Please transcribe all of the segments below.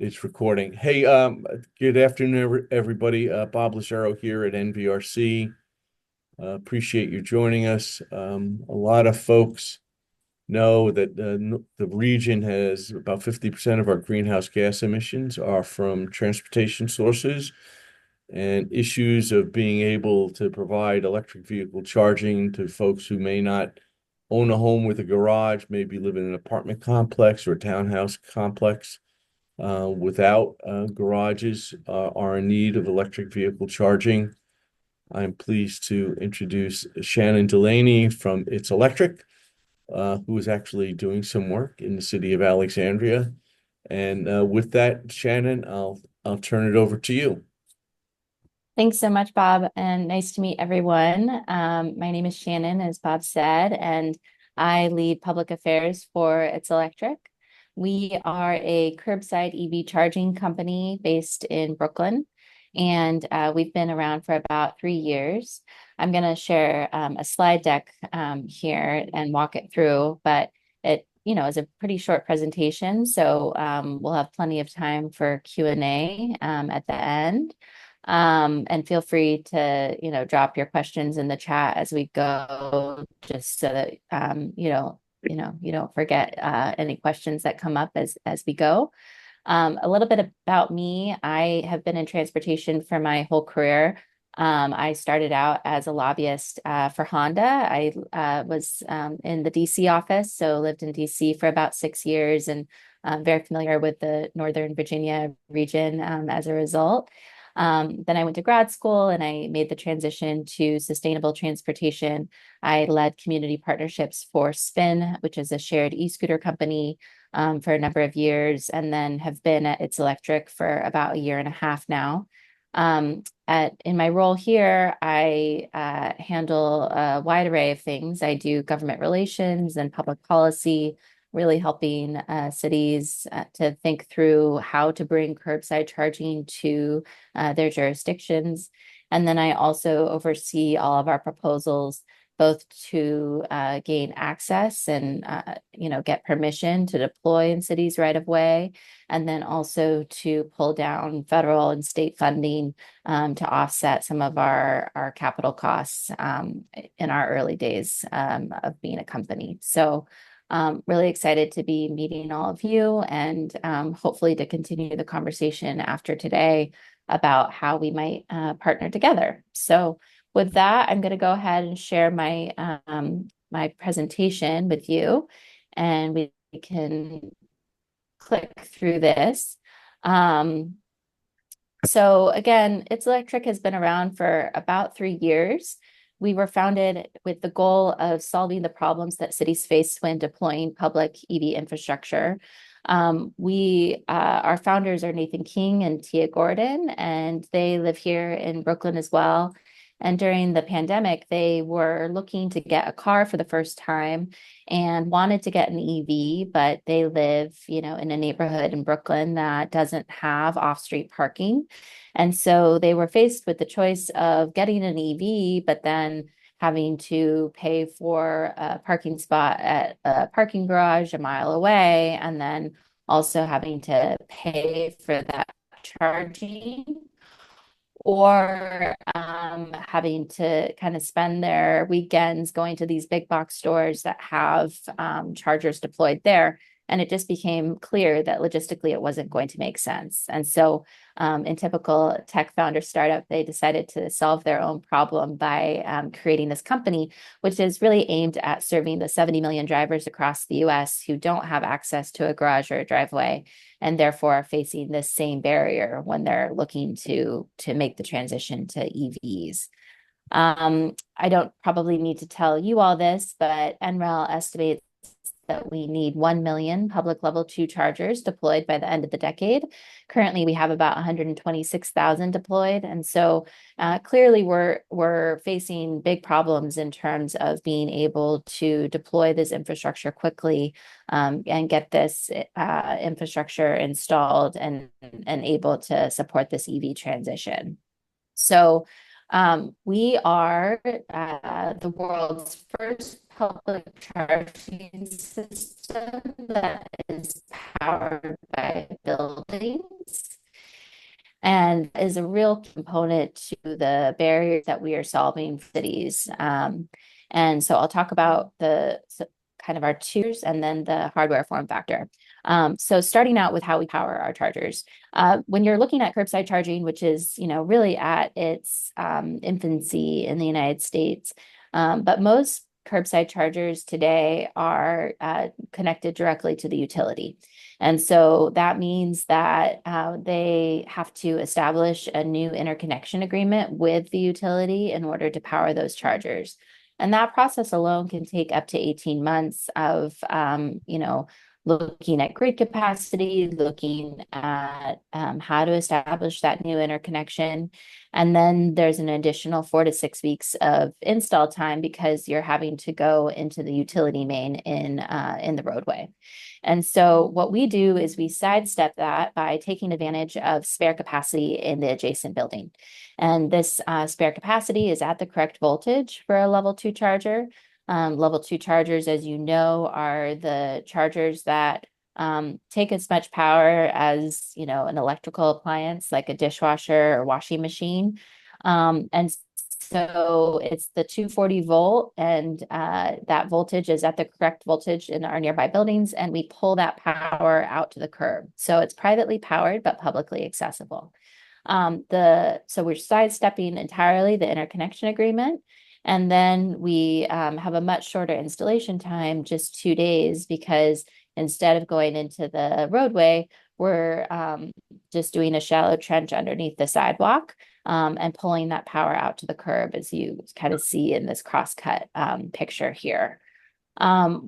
It's recording. Hey, good afternoon, everybody. Bob Lazaro here at NVRC. Appreciate you joining us. A lot of folks know that the region has about 50% of our greenhouse gas emissions are from transportation sources, and issues of being able to provide electric vehicle charging to folks who may not own a home with a garage, maybe live in an apartment complex or a townhouse complex without garages are in need of electric vehicle charging. I'm pleased to introduce Shannon Delaney from It's Electric, who is actually doing some work in the city of Alexandria. And with that, Shannon, I'll turn it over to you. Thanks so much, Bob, and nice to meet everyone. My name is Shannon, as Bob said, and I lead public affairs for It's Electric. We are a curbside EV charging company based in Brooklyn, and we've been around for about 3 years. I'm going to share a slide deck here and walk it through, but it is a pretty short presentation, so we'll have plenty of time for Q&A at the end. And feel free to, drop your questions in the chat as we go, just so that you don't forget any questions that come up as we go. A little bit about me. I have been in transportation for my whole career. I started out as a lobbyist for Honda. I was in the DC office, so lived in DC for about 6 years, and very familiar with the Northern Virginia region as a result. Then I went to grad school and I made the transition to sustainable transportation. I led community partnerships for Spin, which is a shared e-scooter company, for a number of years, and then have been at It's Electric for about a year and a half now. In my role here, I handle a wide array of things. I do government relations and public policy, really helping cities to think through how to bring curbside charging to their jurisdictions. And then I also oversee all of our proposals, both to gain access and get permission to deploy in cities right of way, and then also to pull down federal and state funding to offset some of our capital costs in our early days of being a company. So really excited to be meeting all of you and hopefully to continue the conversation after today about how we might partner together. So with that, I'm going to go ahead and share my presentation with you, and we can click through this. So again, It's Electric has been around for about 3 years. We were founded with the goal of solving the problems that cities face when deploying public EV infrastructure. Our founders are Nathan King and Tia Gordon, and they live here in Brooklyn as well. And during the pandemic, they were looking to get a car for the first time and wanted to get an EV, but they live, in a neighborhood in Brooklyn that doesn't have off-street parking. And so they were faced with the choice of getting an EV, but then having to pay for a parking spot at a parking garage a mile away, and then also having to pay for that charging, or having to kind of spend their weekends going to these big box stores that have chargers deployed there. And it just became clear that logistically it wasn't going to make sense. And so in typical tech founder startup, they decided to solve their own problem by creating this company, which is really aimed at serving the 70 million drivers across the US who don't have access to a garage or a driveway, and therefore are facing this same barrier when they're looking to make the transition to EVs. I don't probably need to tell you all this, but NREL estimates that we need 1 million public level 2 chargers deployed by the end of the decade. Currently, we have about 126,000 deployed. And so clearly we're facing big problems in terms of being able to deploy this infrastructure quickly and get this infrastructure installed and able to support this EV transition. So we are the world's first public charging system that is powered by a building. and is a real component to the barriers that we are solving for cities. And so I'll talk about kind of our tiers and then the hardware form factor. So starting out with how we power our chargers. When you're looking at curbside charging, which is, really at its infancy in the United States, but most curbside chargers today are connected directly to the utility. And so that means that they have to establish a new interconnection agreement with the utility in order to power those chargers. And that process alone can take up to 18 months of, looking at grid capacity, looking at how to establish that new interconnection. And then there's an additional 4 to 6 weeks of install time because you're having to go into the utility main in the roadway. And so what we do is we sidestep that by taking advantage of spare capacity in the adjacent building. And this spare capacity is at the correct voltage for a level 2 charger. Level 2 chargers, as you know, are the chargers that take as much power as, an electrical appliance like a dishwasher or washing machine. And so it's the 240 volt, and that voltage is at the correct voltage in our nearby buildings, and we pull that power out to the curb. So it's privately powered, but publicly accessible. So we're sidestepping entirely the interconnection agreement. And then we have a much shorter installation time, just 2 days, because instead of going into the roadway, we're just doing a shallow trench underneath the sidewalk and pulling that power out to the curb, as you kind of see in this crosscut picture here.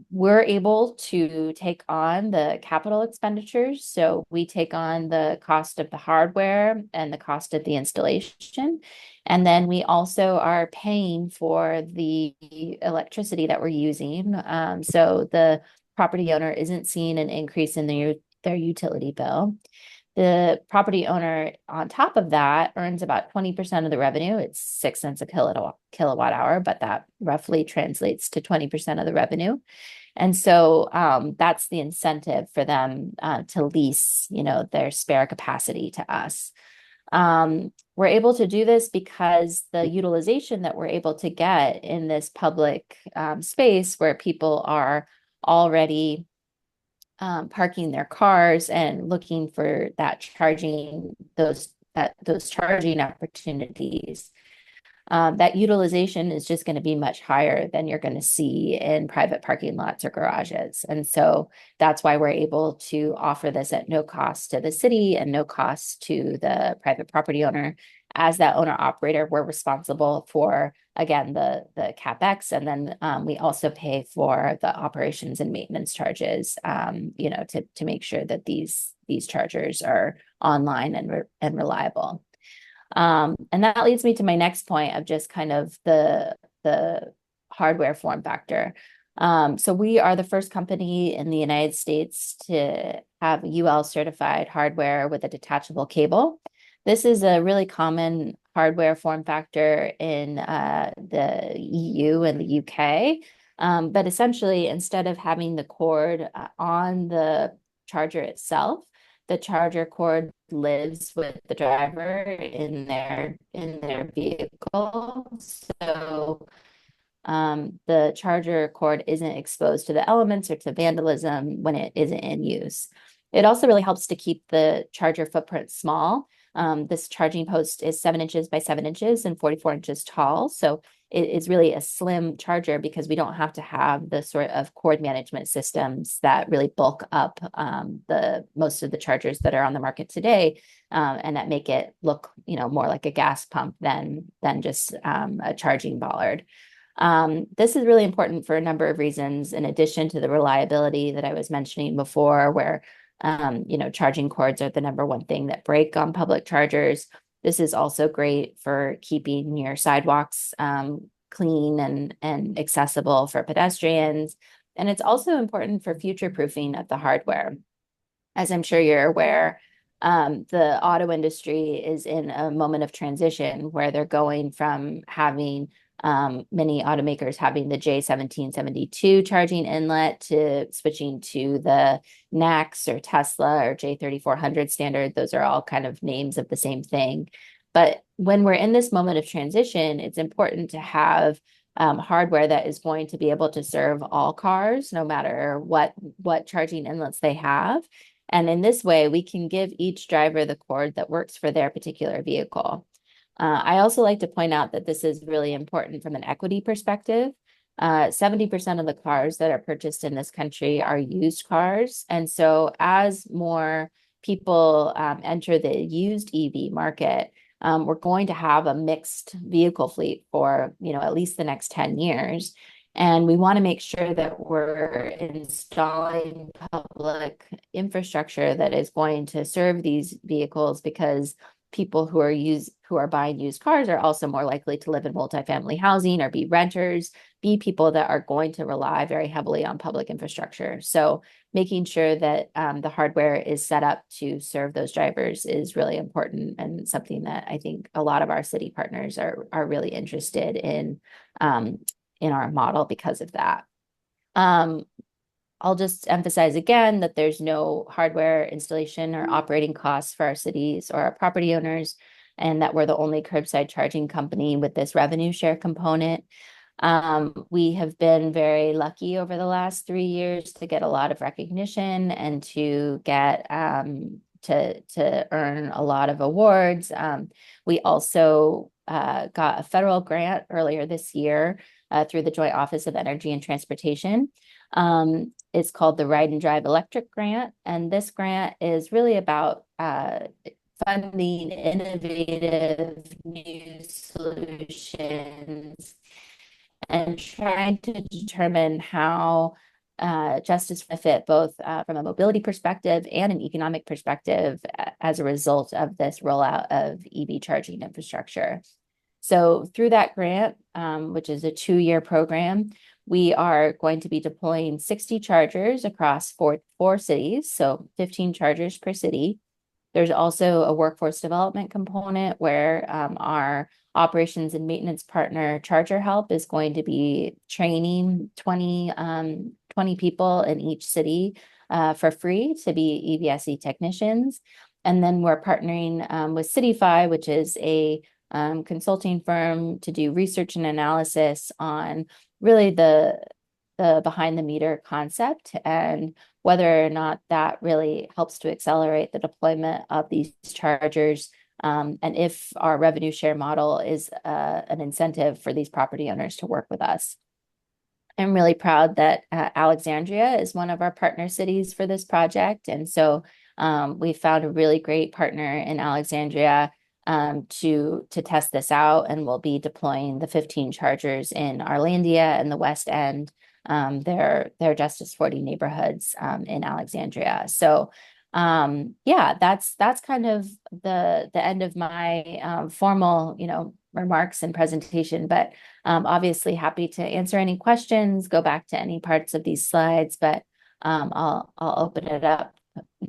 We're able to take on the capital expenditures. So we take on the cost of the hardware and the cost of the installation. And then we also are paying for the electricity that we're using. So the property owner isn't seeing an increase in their utility bill. The property owner, on top of that, earns about 20% of the revenue. It's 6 cents a kilowatt hour, but that roughly translates to 20% of the revenue. And so that's the incentive for them to lease, their spare capacity to us. We're able to do this because the utilization that we're able to get in this public space, where people are already parking their cars and looking for those charging opportunities. That utilization is just going to be much higher than you're going to see in private parking lots or garages. And so that's why we're able to offer this at no cost to the city and no cost to the private property owner. As that owner operator, we're responsible for, again, the CapEx, and then we also pay for the operations and maintenance charges, to make sure that these chargers are online and reliable. And that leads me to my next point of just kind of the hardware form factor. So we are the first company in the United States to have UL certified hardware with a detachable cable. This is a really common hardware form factor in the EU and the UK. But essentially, instead of having the cord on the charger itself, the charger cord lives with the driver in their vehicle. So the charger cord isn't exposed to the elements or to vandalism when it isn't in use. It also really helps to keep the charger footprint small. This charging post is 7 inches by 7 inches and 44 inches tall. So it is really a slim charger because we don't have to have the sort of cord management systems that really bulk up the most of the chargers that are on the market today, and that make it look, more like a gas pump than just a charging bollard. This is really important for a number of reasons, in addition to the reliability that I was mentioning before, where charging cords are the number one thing that break on public chargers. This is also great for keeping your sidewalks clean and accessible for pedestrians. And it's also important for future proofing of the hardware. As I'm sure you're aware, the auto industry is in a moment of transition where they're going from having many automakers having the J1772 charging inlet to switching to the NACS or Tesla or J3400 standard. Those are all kind of names of the same thing. But when we're in this moment of transition, it's important to have hardware that is going to be able to serve all cars, no matter what charging inlets they have. And in this way, we can give each driver the cord that works for their particular vehicle. I also like to point out that this is really important from an equity perspective. 70% of the cars that are purchased in this country are used cars. And so as more people enter the used EV market, we're going to have a mixed vehicle fleet for, at least the next 10 years. And we want to make sure that we're installing public infrastructure that is going to serve these vehicles, because people who are buying used cars are also more likely to live in multifamily housing or be renters, be people that are going to rely very heavily on public infrastructure. So making sure that the hardware is set up to serve those drivers is really important, and something that I think a lot of our city partners are really interested in our model because of that. I'll just emphasize again that there's no hardware installation or operating costs for our cities or our property owners, and that we're the only curbside charging company with this revenue share component. We have been very lucky over the last 3 years to get a lot of recognition and to get to earn a lot of awards. We also got a federal grant earlier this year through the Joint Office of Energy and Transportation. It's called the Ride and Drive Electric Grant. And this grant is really about funding innovative new solutions and trying to determine how justice benefit both from a mobility perspective and an economic perspective as a result of this rollout of EV charging infrastructure. So through that grant, which is a 2-year program, we are going to be deploying 60 chargers across four cities, so 15 chargers per city. There's also a workforce development component where our operations and maintenance partner, Charger Help, is going to be training 20 people in each city for free to be EVSE technicians. And then we're partnering with Citify, which is a consulting firm to do research and analysis on really the behind the meter concept and whether or not that really helps to accelerate the deployment of these chargers, and if our revenue share model is an incentive for these property owners to work with us. I'm really proud that Alexandria is one of our partner cities for this project. And so we found a really great partner in Alexandria to test this out, and we'll be deploying the 15 chargers in Arlandia and the West End, their Justice 40 neighborhoods in Alexandria. So yeah, that's kind of the end of my formal, remarks and presentation, but obviously happy to answer any questions, go back to any parts of these slides, but I'll open it up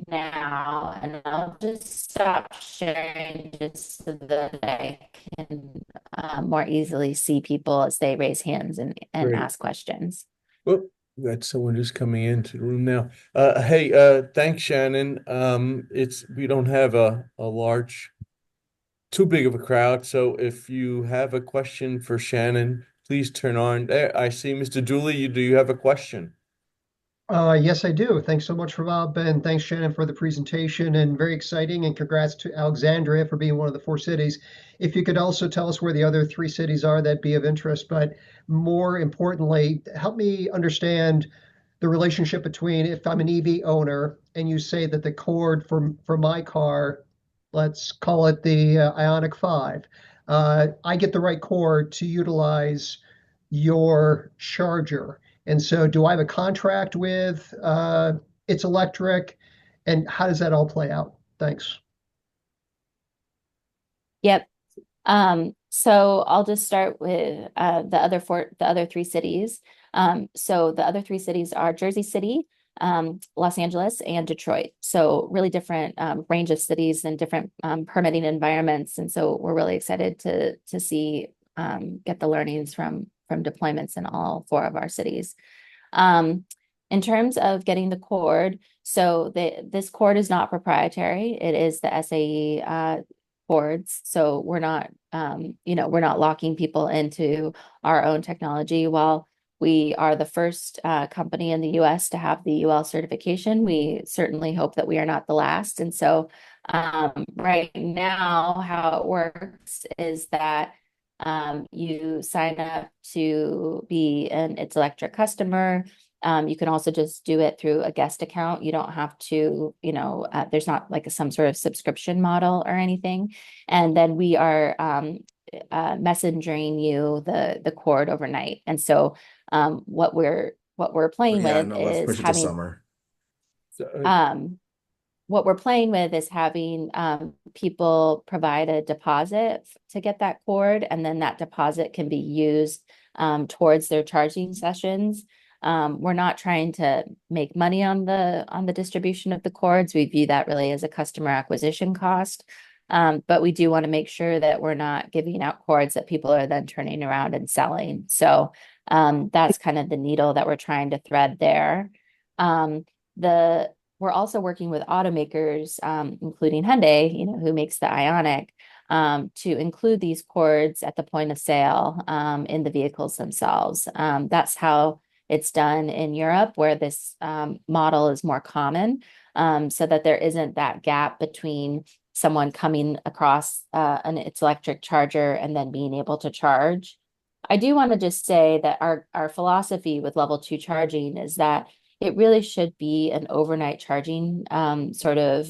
now, and I'll just stop sharing just so that I can more easily see people as they raise hands and Great. ask questions. Well, we got someone just coming into the room now. Hey, thanks, Shannon. We don't have a large, too big of a crowd, so if you have a question for Shannon, please turn on. There, I see Mr. Dooley. Do you have a question? Yes, I do. Thanks so much, Rob, and thanks, Shannon, for the presentation, and very exciting. And congrats to Alexandria for being one of the 4 cities. If you could also tell us where the other 3 cities are, that'd be of interest. But more importantly, help me understand the relationship between if I'm an EV owner and you say that the cord for my car, let's call it the Ionic 5, I get the right cord to utilize your charger. And so do I have a contract with It's Electric? And how does that all play out? Thanks. Yep. So I'll just start with the other 3 cities. So the other 3 cities are Jersey City, Los Angeles, and Detroit. So really different range of cities and different permitting environments. And so we're really excited to see get the learnings from deployments in all 4 of our cities. In terms of getting the cord, so this cord is not proprietary. It is the SAE cords. So we're not, we're not locking people into our own technology. While we are the first company in the US to have the UL certification, we certainly hope that we are not the last. And so right now, how it works is that you sign up to be an It's Electric customer. You can also just do it through a guest account. You don't have to, there's not like some sort of subscription model or anything. And then we are messengering you the cord overnight. And so what we're playing Yeah, with no, let's is push it to having summer. what we're playing with is having people provide a deposit to get that cord, and then that deposit can be used towards their charging sessions. We're not trying to make money on the distribution of the cords. We view that really as a customer acquisition cost. But we do want to make sure that we're not giving out cords that people are then turning around and selling. So that's kind of the needle that we're trying to thread there. We're also working with automakers, including Hyundai, who makes the Ioniq, to include these cords at the point of sale in the vehicles themselves. That's how it's done in Europe, where this model is more common, so that there isn't that gap between someone coming across an It's Electric charger and then being able to charge. I do want to just say that our philosophy with level 2 charging is that it really should be an overnight charging sort of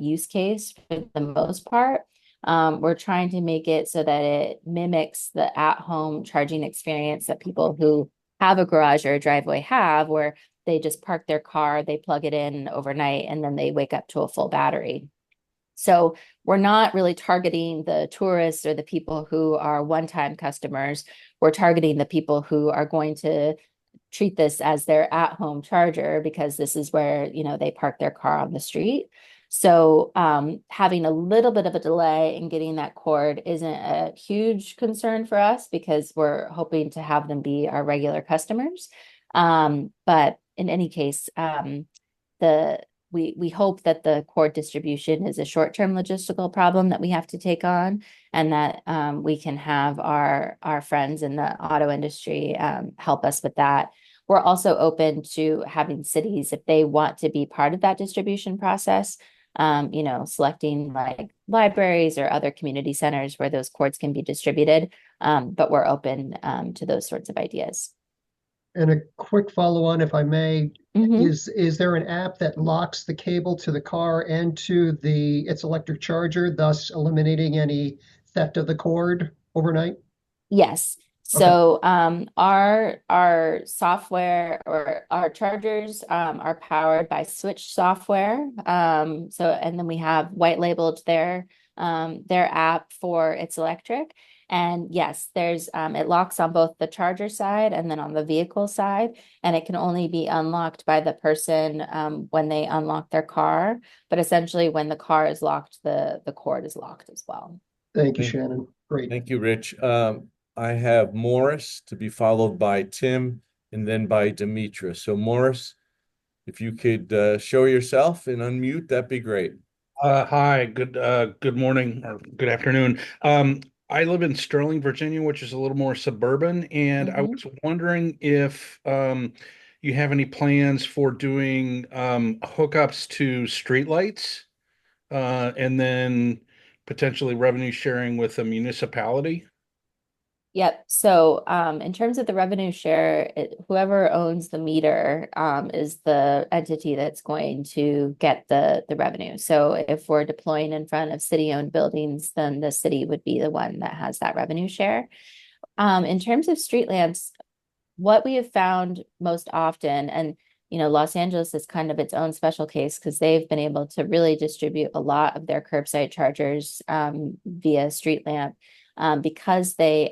use case for the most part. We're trying to make it so that it mimics the at-home charging experience that people who have a garage or a driveway have, where they just park their car, they plug it in overnight, and then they wake up to a full battery. So we're not really targeting the tourists or the people who are one-time customers. We're targeting the people who are going to treat this as their at-home charger, because this is where, they park their car on the street. So having a little bit of a delay in getting that cord isn't a huge concern for us, because we're hoping to have them be our regular customers. But in any case, we hope that the cord distribution is a short-term logistical problem that we have to take on, and that we can have our friends in the auto industry help us with that. We're also open to having cities, if they want to be part of that distribution process, selecting like libraries or other community centers where those cords can be distributed. But we're open to those sorts of ideas. And a quick follow-on, if I may, Mhm. is there an app that locks the cable to the car and to the It's Electric charger, thus eliminating any theft of the cord overnight? Yes. Okay. So our software, or our chargers are powered by Switch software. And then we have white labeled their app for It's Electric. And yes, there's it locks on both the charger side and then on the vehicle side, and it can only be unlocked by the person when they unlock their car. But essentially, when the car is locked, the cord is locked as well. Thank you, Thank- Shannon. Great. Thank you, Rich. I have Morris to be followed by Tim and then by Demetra. So Morris, if you could show yourself and unmute, that'd be great. Hi, good morning or good afternoon. I live in Sterling, Virginia, which is a little more suburban, and I was wondering if you have any plans for doing hookups to streetlights, and then potentially revenue sharing with a municipality. Yep. So in terms of the revenue share, whoever owns the meter is the entity that's going to get the revenue. So if we're deploying in front of city-owned buildings, then the city would be the one that has that revenue share. In terms of street lamps, what we have found most often, and Los Angeles is kind of its own special case, because they've been able to really distribute a lot of their curbside chargers via street lamp. Because the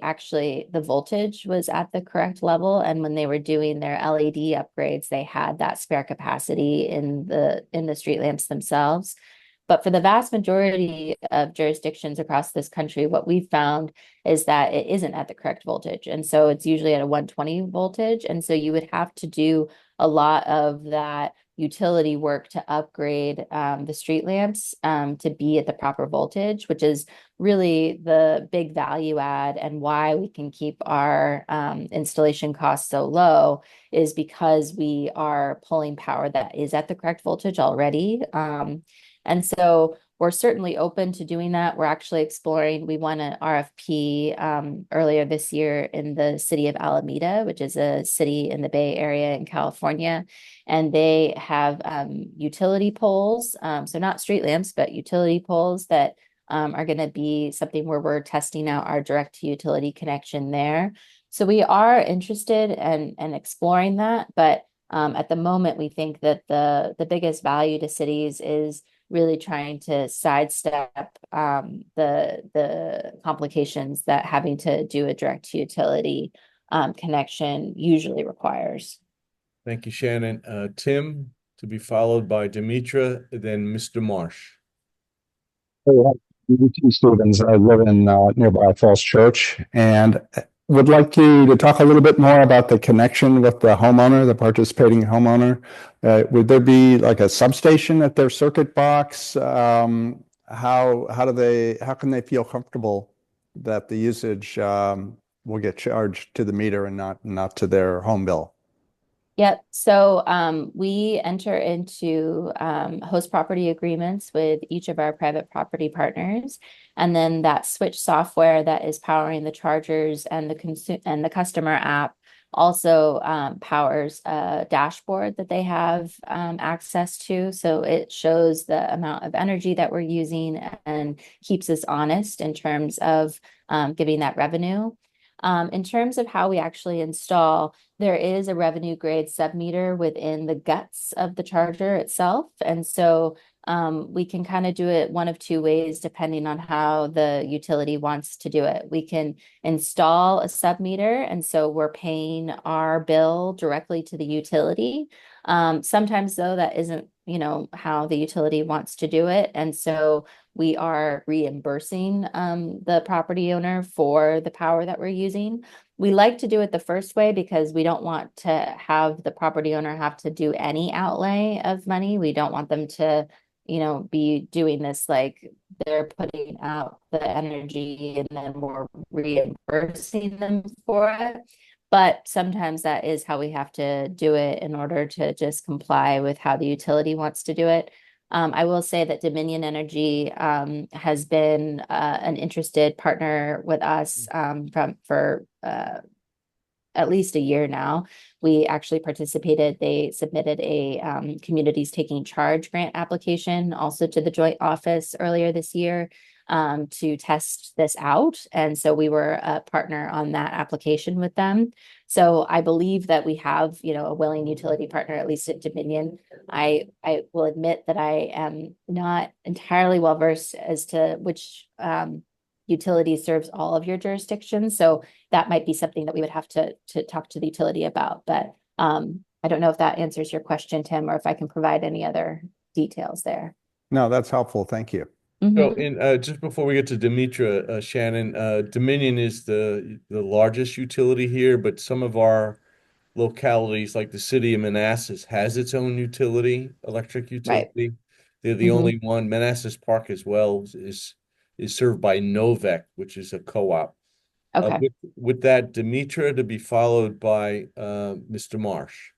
voltage was at the correct level, and when they were doing their LED upgrades, they had that spare capacity in the street lamps themselves. But for the vast majority of jurisdictions across this country, what we've found is that it isn't at the correct voltage. And so it's usually at a 120 voltage. And so you would have to do a lot of that utility work to upgrade the street lamps to be at the proper voltage, which is really the big value add and why we can keep our installation costs so low is because we are pulling power that is at the correct voltage already. And so we're certainly open to doing that. We're actually exploring, we won an RFP earlier this year in the city of Alameda, which is a city in the Bay Area in California. And they have utility poles, so not street lamps, but utility poles that are going to be something where we're testing out our direct to utility connection there. So we are interested in exploring that, but at the moment, we think that the biggest value to cities is really trying to sidestep the complications that having to do a direct to utility connection usually requires. Thank you, Shannon. Tim, to be followed by Demetra, then Mr. Marsh. Hey, T. Stevens. I live in nearby Falls Church and would like you to talk a little bit more about the connection with the homeowner, the participating homeowner. Would there be like a substation at their circuit box? How can they feel comfortable that the usage will get charged to the meter and not to their home bill? Yep. So we enter into host property agreements with each of our private property partners. And then that switch software that is powering the chargers and the customer app also powers a dashboard that they have access to. So it shows the amount of energy that we're using and keeps us honest in terms of giving that revenue. In terms of how we actually install, there is a revenue grade submeter within the guts of the charger itself. And so we can kind of do it one of two ways, depending on how the utility wants to do it. We can install a submeter, and so we're paying our bill directly to the utility. Sometimes, though, that isn't, how the utility wants to do it. And so we are reimbursing the property owner for the power that we're using. We like to do it the first way because we don't want to have the property owner have to do any outlay of money. We don't want them to, be doing this like they're putting out the energy and then we're reimbursing them for it. But sometimes that is how we have to do it in order to just comply with how the utility wants to do it. I will say that Dominion Energy has been an interested partner with us for at least a year now. We actually participated. They submitted a Communities Taking Charge grant application also to the Joint Office earlier this year to test this out. And so we were a partner on that application with them. So I believe that we have, a willing utility partner, at least at Dominion. I will admit that I am not entirely well versed as to which utility serves all of your jurisdictions. So that might be something that we would have to talk to the utility about. But I don't know if that answers your question, Tim, or if I can provide any other details there. No, that's helpful. Thank you. So, just before we get to Demetra, Shannon, Dominion is the largest utility here, but some of our localities, like the city of Manassas, has its own electric utility. Right. They're the only one. Manassas Park as well is served by Novec, which is a co-op. Okay. With that, Demetra to be followed by Mr. Marsh.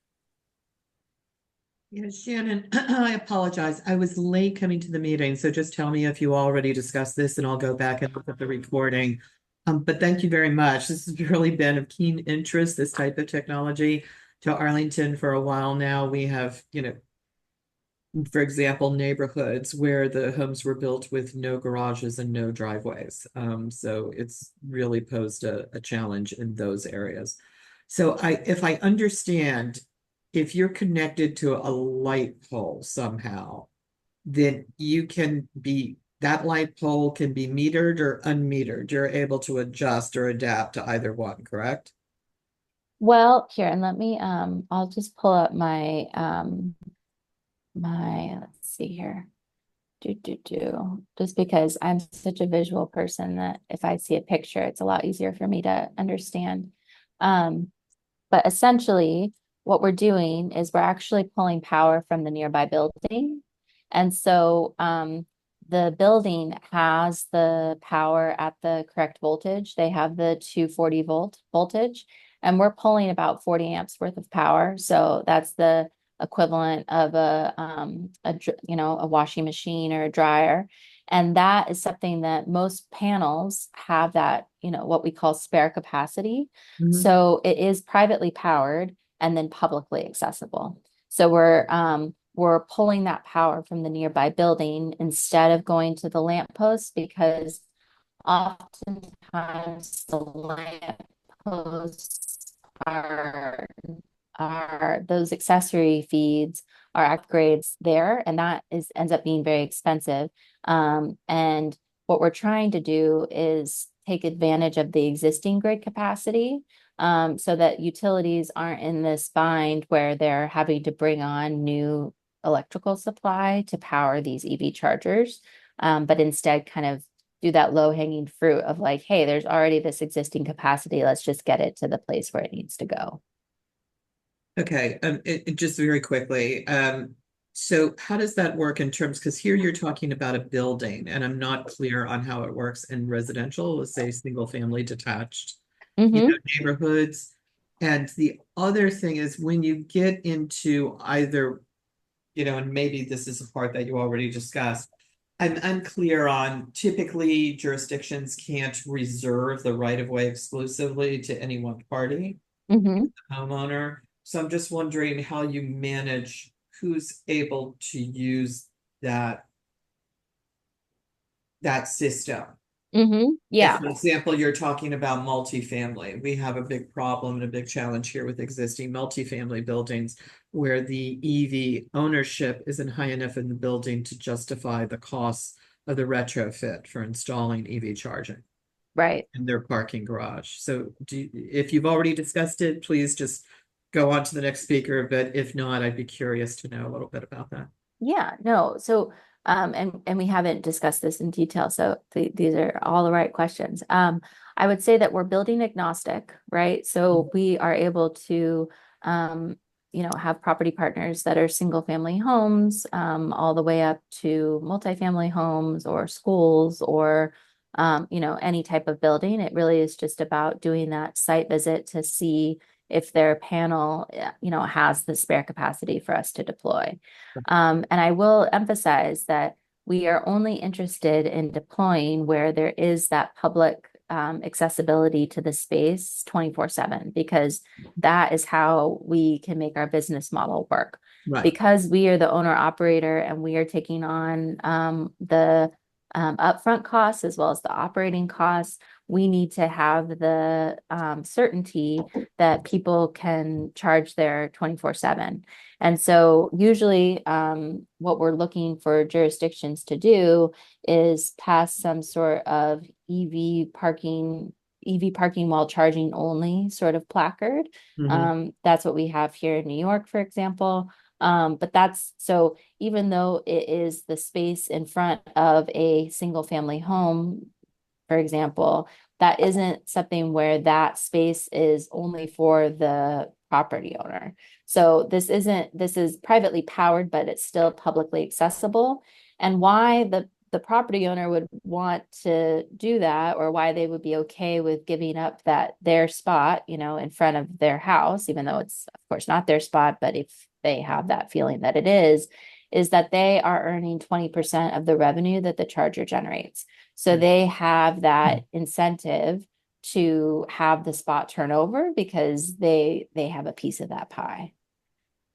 Yeah, Shannon, I apologize. I was late coming to the meeting, so just tell me if you already discussed this and I'll go back and look at the recording. But thank you very much. This has really been of keen interest, this type of technology to Arlington for a while now. We have, for example, neighborhoods where the homes were built with no garages and no driveways. So it's really posed a challenge in those areas. So if I understand, if you're connected to a light pole somehow, then that light pole can be metered or unmetered. You're able to adjust or adapt to either one, correct? Well, here, and let me, I'll just pull up my, let's see here. Just because I'm such a visual person that if I see a picture, it's a lot easier for me to understand. But essentially, what we're doing is we're actually pulling power from the nearby building. And so the building has the power at the correct voltage. They have the 240 volt voltage, and we're pulling about 40 amps worth of power. So that's the equivalent of a washing machine or a dryer. And that is something that most panels have, that, what we call spare capacity. Mhm. So it is privately powered and then publicly accessible. So we're pulling that power from the nearby building instead of going to the lamp post, because oftentimes the lamp posts are those accessory feeds are upgrades there, and that ends up being very expensive. And what we're trying to do is take advantage of the existing grid capacity, so that utilities aren't in this bind where they're having to bring on new electrical supply to power these EV chargers, but instead kind of do that low hanging fruit of like, hey, there's already this existing capacity. Let's just get it to the place where it needs to go. Okay, just very quickly, so how does that work in terms, because here you're talking about a building, and I'm not clear on how it works in residential, let's say single family detached, neighborhoods. And the other thing is when you get into either, and maybe this is a part that you already discussed, I'm unclear on, typically jurisdictions can't reserve the right of way exclusively to any one party, homeowner. So I'm just wondering how you manage who's able to use that system. Yeah. For example, you're talking about multifamily. We have a big problem and a big challenge here with existing multifamily buildings where the EV ownership isn't high enough in the building to justify the costs of the retrofit for installing EV charging. Right. In their parking garage. So if you've already discussed it, please just go on to the next speaker. But if not, I'd be curious to know a little bit about that. Yeah, no. So, and we haven't discussed this in detail. So these are all the right questions. I would say that we're building agnostic, right? So we are able to, have property partners that are single family homes, all the way up to multifamily homes or schools or, any type of building. It really is just about doing that site visit to see if their panel, has the spare capacity for us to deploy. And I will emphasize that we are only interested in deploying where there is that public accessibility to the space 24/7, because that is how we can make our business model work. Right. Because we are the owner operator and we are taking on the upfront costs as well as the operating costs, we need to have the certainty that people can charge there 24/7. And so usually what we're looking for jurisdictions to do is pass some sort of EV parking while charging only sort of placard. That's what we have here in New York, for example. But that's so even though it is the space in front of a single family home, for example, that isn't something where that space is only for the property owner. So this is privately powered, but it's still publicly accessible. And why the property owner would want to do that, or why they would be okay with giving up their spot, in front of their house, even though it's of course not their spot, but if they have that feeling that it is that they are earning 20% of the revenue that the charger generates. So they have that incentive to have the spot turnover because they have a piece of that pie.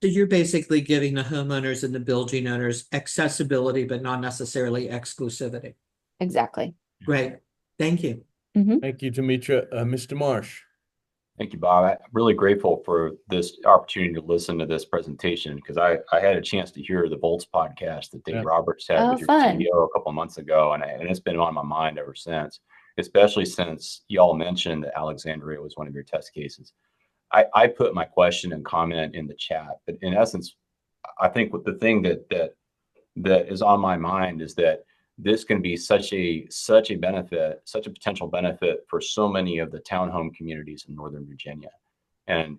So you're basically giving the homeowners and the building owners accessibility, but not necessarily exclusivity. Exactly. Great. Thank you. Thank you, Demetra. Mr. Marsh. Thank you, Bob. I'm really grateful for this opportunity to listen to this presentation because I had a chance to hear the Volts podcast that Dave Roberts had with your CEO a couple of months ago, and it's been on my mind ever since, especially since y'all mentioned that Alexandria was one of your test cases. I put my question and comment in the chat, but in essence, I think what the thing that that is on my mind is that this can be such a benefit, such a potential benefit for so many of the townhome communities in Northern Virginia. And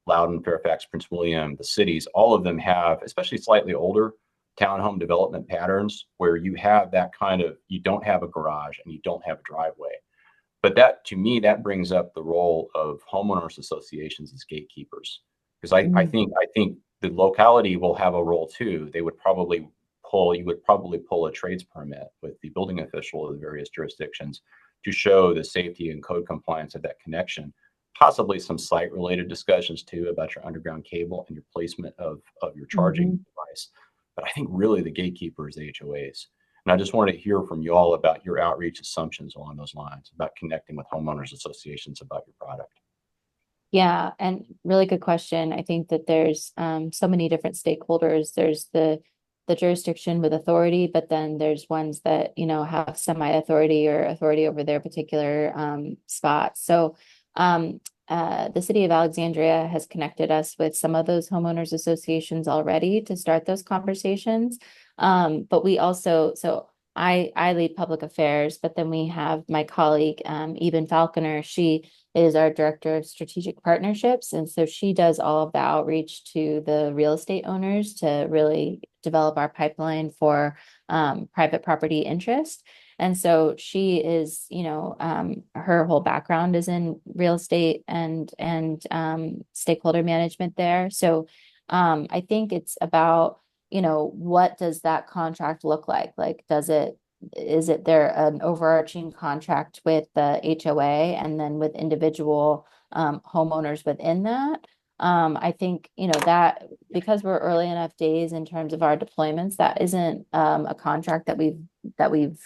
Loudoun, Fairfax, Prince William, the cities, all of them have, especially slightly older townhome development patterns where you have that kind of, you don't have a garage and you don't have a driveway. But that, to me, that brings up the role of homeowners associations as gatekeepers. Because I think the locality will have a role too. You would probably pull a trades permit with the building official of the various jurisdictions to show the safety and code compliance of that connection. Possibly some site related discussions too about your underground cable and your placement of your charging device. But I think really the gatekeeper is the HOAs. And I just wanted to hear from you all about your outreach assumptions along those lines, about connecting with homeowners associations about your product. Yeah, and really good question. I think that there's so many different stakeholders. There's the jurisdiction with authority, but then there's ones that, have semi-authority or authority over their particular spot. So the city of Alexandria has connected us with some of those homeowners associations already to start those conversations. But we also, I lead public affairs, but then we have my colleague, Eben Falconer. She is our director of strategic partnerships. And so she does all of the outreach to the real estate owners to really develop our pipeline for private property interest. And so she is, her whole background is in real estate and stakeholder management there. So I think it's about, what does that contract look like? Like, is it there an overarching contract with the HOA and then with individual homeowners within that? I think, that because we're early enough days in terms of our deployments, that isn't a contract that we've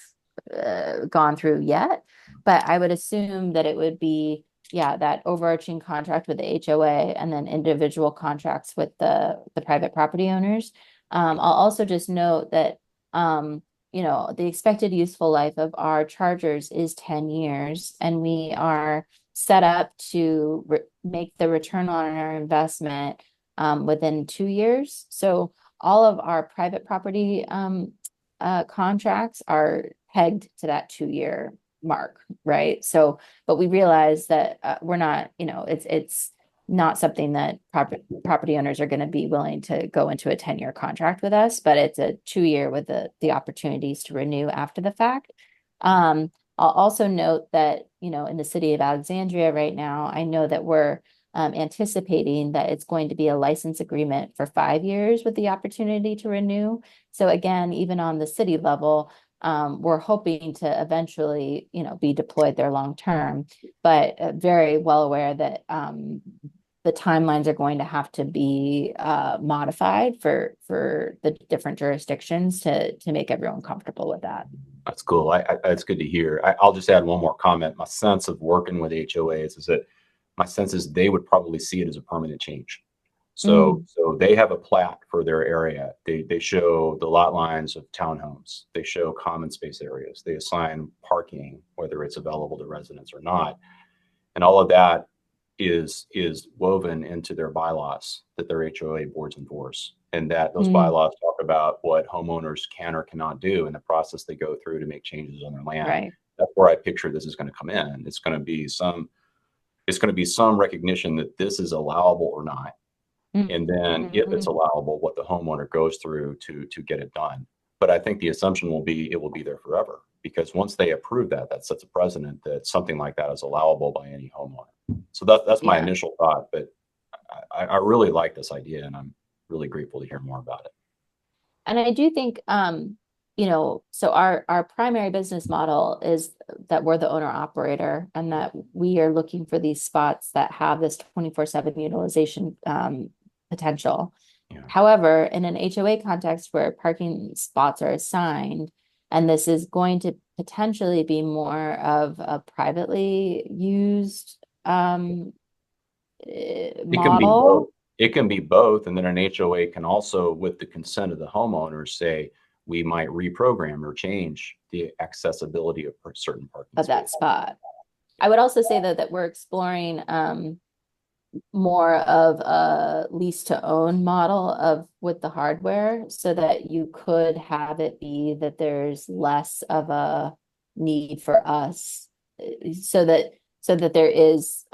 gone through yet, but I would assume that it would be, that overarching contract with the HOA and then individual contracts with the private property owners. I'll also just note that, the expected useful life of our chargers is 10 years, and we are set up to make the return on our investment within 2 years. So all of our private property contracts are pegged to that 2-year mark, right? So, but we realize that we're not, it's not something that property owners are going to be willing to go into a 10-year contract with us, but it's a 2-year with the opportunities to renew after the fact. I'll also note that, in the city of Alexandria right now, I know that we're anticipating that it's going to be a license agreement for 5 years with the opportunity to renew. So again, even on the city level, we're hoping to eventually, be deployed there long term, but very well aware that the timelines are going to have to be modified for the different jurisdictions to make everyone comfortable with that. That's cool. That's good to hear. I'll just add one more comment. My sense of working with HOAs is that my sense is they would probably see it as a permanent change. So they have a plat for their area. They show the lot lines of townhomes. They show common space areas. They assign parking, whether it's available to residents or not. And all of that is woven into their bylaws that their HOA boards enforce. And that those bylaws talk about what homeowners can or cannot do in the process they go through to make changes on their land. Right. That's where I picture this is going to come in. It's going to be some recognition that this is allowable or not. And then if it's allowable, what the homeowner goes through to get it done. But I think the assumption will be it will be there forever, because once they approve that sets a precedent that something like that is allowable by any homeowner. So that's my initial thought, but I really like this idea, and I'm really grateful to hear more about it. And I do think, so our primary business model is that we're the owner operator, and that we are looking for these spots that have this 24/7 utilization potential. Yeah. However, in an HOA context where parking spots are assigned, and this is going to potentially be more of a privately used model. It can be both. And then an HOA can also, with the consent of the homeowner, say, we might reprogram or change the accessibility of certain parking of that spot. I would also say that we're exploring more of a lease to own model of with the hardware so that you could have it be that there's less of a need for us so that there is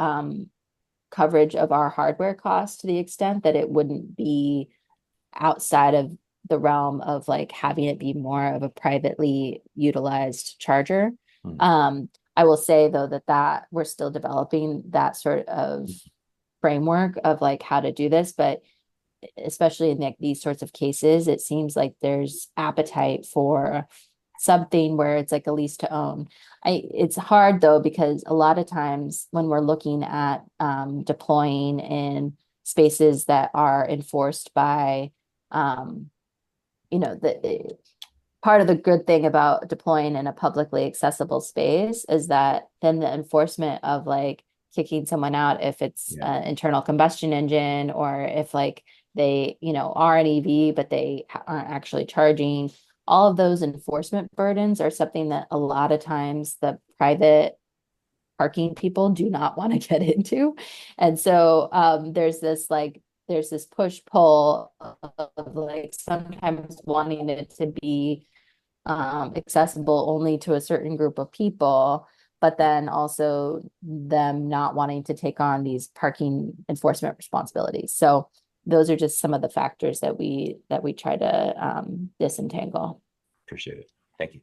coverage of our hardware costs to the extent that it wouldn't be outside of the realm of like having it be more of a privately utilized charger. I will say though that we're still developing that sort of framework of like how to do this, but especially in these sorts of cases, it seems like there's appetite for something where it's like a lease to own. It's hard though, because a lot of times when we're looking at deploying in spaces that are enforced by the part of the good thing about deploying in a publicly accessible space is that then the enforcement of like kicking someone out if it's an internal combustion engine, or if like they, are an EV, but they aren't actually charging, all of those enforcement burdens are something that a lot of times the private parking people do not want to get into. And so there's this push pull of like sometimes wanting it to be accessible only to a certain group of people, but then also them not wanting to take on these parking enforcement responsibilities. So those are just some of the factors that we try to disentangle. Appreciate it. Thank you.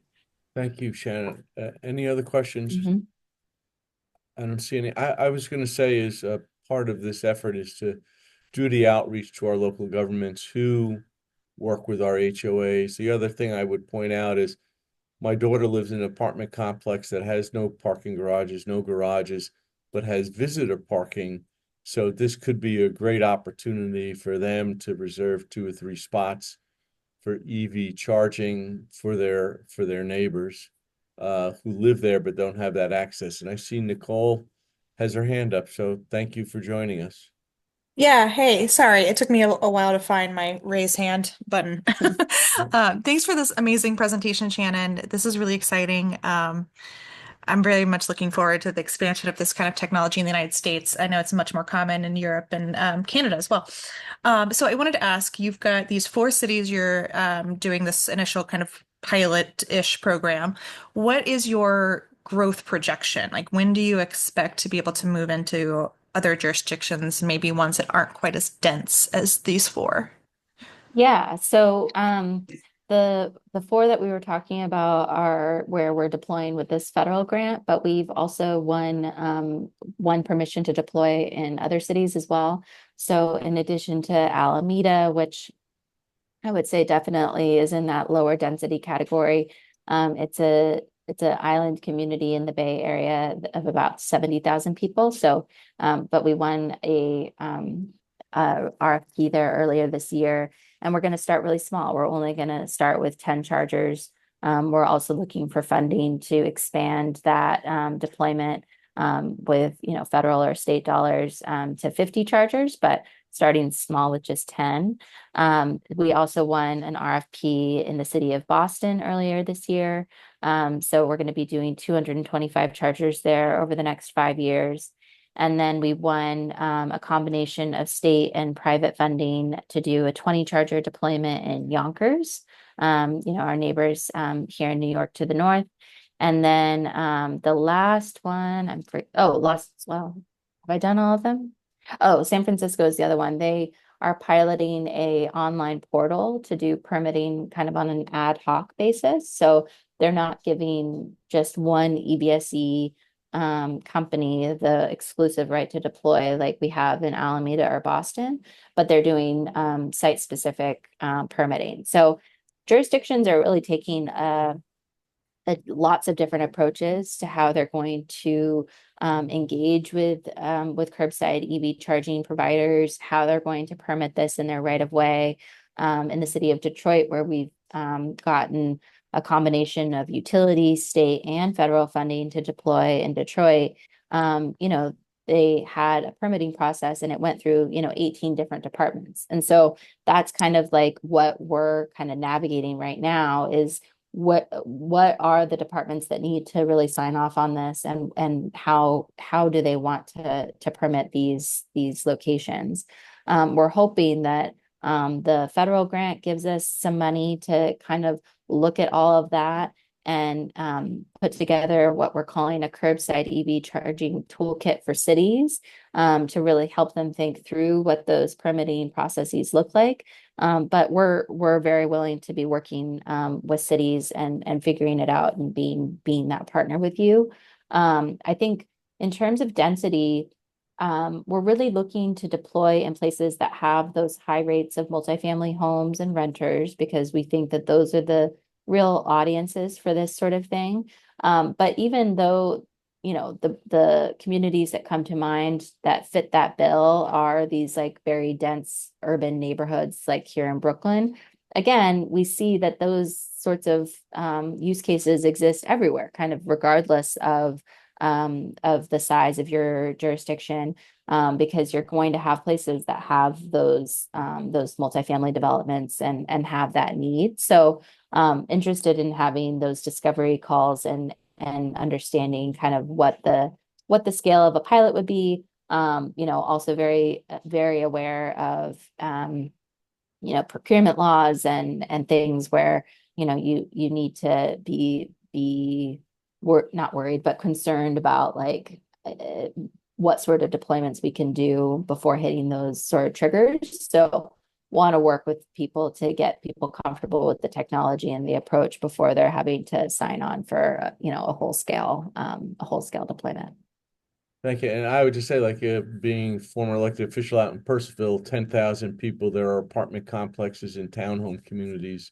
Thank you, Shannon. Any other questions? I don't see any. I was going to say is part of this effort is to do the outreach to our local governments who work with our HOAs. The other thing I would point out is my daughter lives in an apartment complex that has no parking garages, no garages, but has visitor parking. So this could be a great opportunity for them to reserve 2 or 3 spots for EV charging for their neighbors who live there but don't have that access. And I see Nicole has her hand up, so thank you for joining us. Yeah, hey, sorry, it took me a while to find my raise hand button. Thanks for this amazing presentation, Shannon. This is really exciting. I'm very much looking forward to the expansion of this kind of technology in the United States. I know it's much more common in Europe and Canada as well. So I wanted to ask, you've got these 4 cities you're doing this initial kind of pilot-ish program. What is your growth projection? Like, when do you expect to be able to move into other jurisdictions, maybe ones that aren't quite as dense as these 4? Yeah, so the 4 that we were talking about are where we're deploying with this federal grant, but we've also won permission to deploy in other cities as well. So in addition to Alameda, which I would say definitely is in that lower density category, it's an island community in the Bay Area of about 70,000 people. So, but we won a RFP there earlier this year, and we're going to start really small. We're only going to start with 10 chargers. We're also looking for funding to expand that deployment with federal or state dollars to 50 chargers, but starting small with just 10. We also won an RFP in the city of Boston earlier this year. So we're going to be doing 225 chargers there over the next 5 years. And then we won a combination of state and private funding to do a 20 charger deployment in Yonkers, our neighbors here in New York to the north. And then the last one, have I done all of them? Oh, San Francisco is the other one. They are piloting a online portal to do permitting kind of on an ad hoc basis. So they're not giving just one EVSE company the exclusive right to deploy like we have in Alameda or Boston, but they're doing site-specific permitting. So jurisdictions are really taking lots of different approaches to how they're going to engage with curbside EV charging providers, how they're going to permit this in their right of way. In the city of Detroit, where we've gotten a combination of utility, state, and federal funding to deploy in Detroit, they had a permitting process and it went through, 18 different departments. And so that's kind of like what we're kind of navigating right now is what are the departments that need to really sign off on this, and how do they want to permit these locations. We're hoping that the federal grant gives us some money to kind of look at all of that and put together what we're calling a curbside EV charging toolkit for cities, to really help them think through what those permitting processes look like. But we're very willing to be working with cities and figuring it out and being that partner with you. I think in terms of density, we're really looking to deploy in places that have those high rates of multifamily homes and renters, because we think that those are the real audiences for this sort of thing. But even though, the communities that come to mind that fit that bill are these like very dense urban neighborhoods like here in Brooklyn, again, we see that those sorts of use cases exist everywhere, kind of regardless of the size of your jurisdiction, because you're going to have places that have those multifamily developments and have that need. So interested in having those discovery calls and understanding kind of what the scale of a pilot would be. Also very, very aware of procurement laws and things where you need to be not worried, but concerned about like what sort of deployments we can do before hitting those sort of triggers. So want to work with people to get people comfortable with the technology and the approach before they're having to sign on for a whole scale deployment. Thank you. And I would just say, like, being former elected official out in Percival, 10,000 people, there are apartment complexes and townhome communities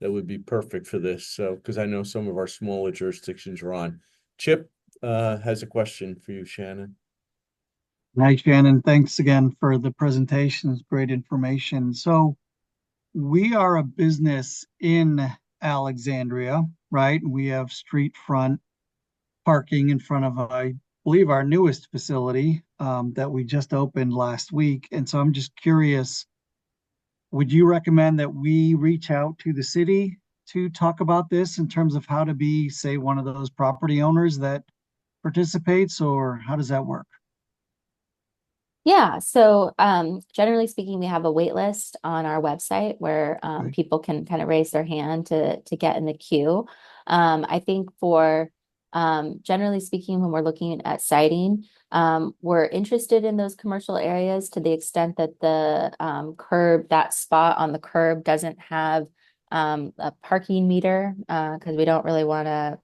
that would be perfect for this. So, because I know some of our smaller jurisdictions are on. Chip has a question for you, Shannon. Hi, Shannon. Thanks again for the presentation. It's great information. So we are a business in Alexandria, right? We have street front parking in front of, I believe, our newest facility that we just opened last week. And so I'm just curious, would you recommend that we reach out to the city to talk about this in terms of how to be, say, one of those property owners that participates, or how does that work? Yeah, so generally speaking, we have a wait list on our website where Right. people can kind of raise their hand to get in the queue. I think for generally speaking, when we're looking at siting, we're interested in those commercial areas to the extent that the that spot on the curb doesn't have a parking meter, because we don't want to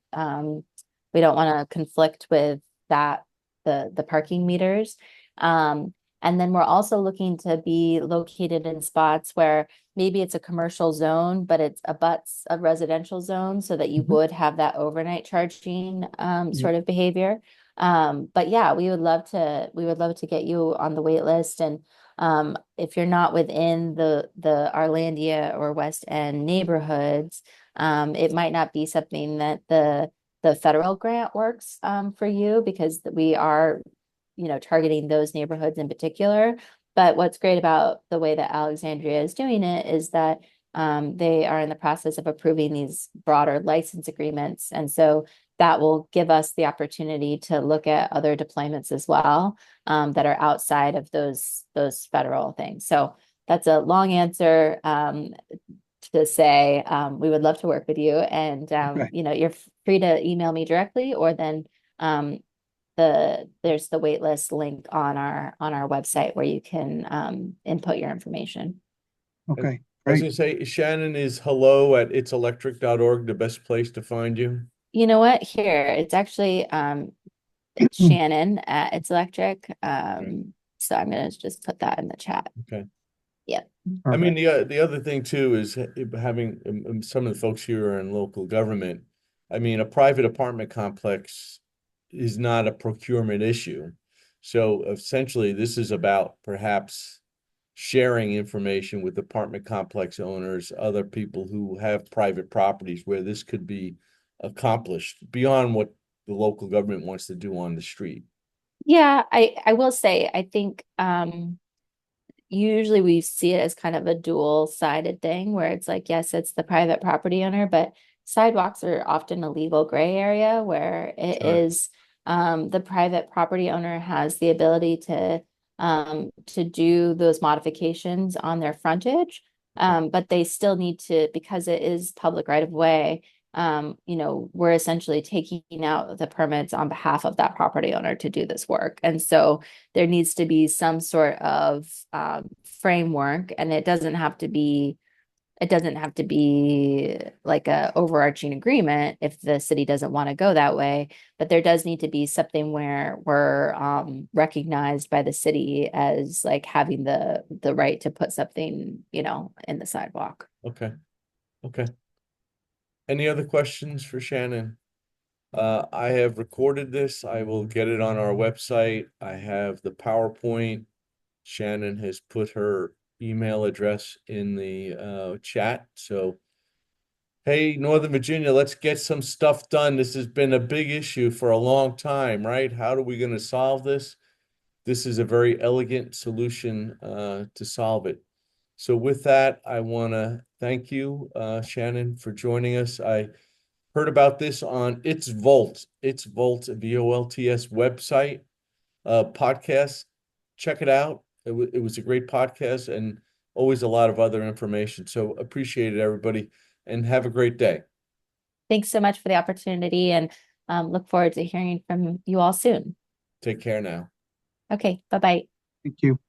conflict with that the parking meters. And then we're also looking to be located in spots where maybe it's a commercial zone, but it abuts a residential zone, so that you would have that overnight charging sort of behavior. But yeah, we would love to get you on the wait list. And if you're not within the Arlandia or West End neighborhoods, it might not be something that the federal grant works for you, because we are targeting those neighborhoods in particular. But what's great about the way that Alexandria is doing it is that they are in the process of approving these broader license agreements. And so that will give us the opportunity to look at other deployments as well, that are outside of those federal things. So that's a long answer to say we would love to work with you. And you're free to email me directly, or then there's the waitlist link on our website where you can input your information. Okay, I was great. gonna say, Shannon, is hello@itselectric.org the best place to find you? You know what? Here, it's actually it's Shannon at It's Electric. So I'm gonna just put that in the chat. Okay. Yeah. I mean, the other thing too is having some of the folks here are in local government. I mean, a private apartment complex is not a procurement issue. So essentially, this is about perhaps sharing information with apartment complex owners, other people who have private properties where this could be accomplished beyond what the local government wants to do on the street. Yeah, I will say, I think usually we see it as kind of a dual-sided thing where it's like, yes, it's the private property owner, but sidewalks are often a legal gray area where it Sure. is the private property owner has the ability to do those modifications on their frontage. But they still need to, because it is public right of way, we're essentially taking out the permits on behalf of that property owner to do this work. And so there needs to be some sort of framework, and it doesn't have to be like a overarching agreement if the city doesn't want to go that way, but there does need to be something where we're recognized by the city as like having the right to put something, in the sidewalk. Okay. Any other questions for Shannon? I have recorded this. I will get it on our website. I have the PowerPoint. Shannon has put her email address in the chat. So, hey, Northern Virginia, let's get some stuff done. This has been a big issue for a long time, right? How are we going to solve this? This is a very elegant solution to solve it. So with that, I want to thank you, Shannon, for joining us. I heard about this on It's Volt, VOLTS website podcast. Check it out. It was a great podcast and always a lot of other information. So appreciate it, everybody, and have a great day. Thanks so much for the opportunity, and look forward to hearing from you all soon. Take care now. Okay, bye-bye. Thank you.